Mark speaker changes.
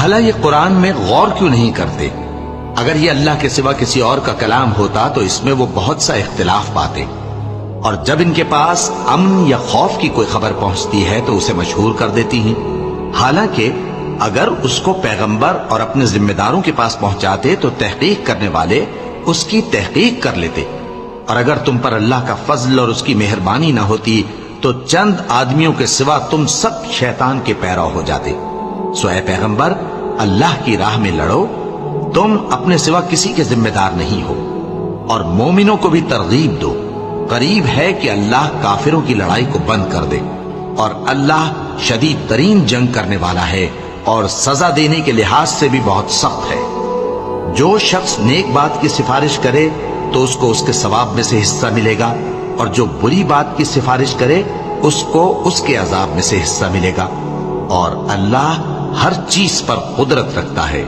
Speaker 1: بھلا یہ قرآن میں غور کیوں نہیں کرتے؟ اگر یہ اللہ کے سوا کسی اور کا کلام ہوتا تو اس میں وہ بہت سا اختلاف پاتے، اور جب ان کے پاس امن یا خوف کی کوئی خبر پہنچتی ہے تو اسے مشہور کر دیتی ہیں، حالانکہ اگر اس کو پیغمبر اور اپنے ذمہ داروں کے پاس پہنچاتے تو تحقیق کرنے والے اس کی تحقیق کر لیتے، اور اگر تم پر اللہ کا فضل اور اس کی مہربانی نہ ہوتی تو چند آدمیوں کے سوا تم سب شیطان کے پیرو ہو جاتے۔ سو اے پیغمبر، اللہ کی راہ میں لڑو، تم اپنے سوا کسی کے ذمہ دار نہیں ہو، اور مومنوں کو بھی ترغیب دو، قریب ہے کہ اللہ کافروں کی لڑائی کو بند کر دے، اور اللہ شدید ترین جنگ کرنے والا ہے اور سزا دینے کے لحاظ سے بھی بہت سخت ہے۔ جو شخص نیک بات کی سفارش کرے تو اس کو اس کے ثواب میں سے حصہ ملے گا، اور جو بری بات کی سفارش کرے اس کو اس کے عذاب میں سے حصہ ملے گا، اور اللہ ہر چیز پر قدرت رکھتا ہے۔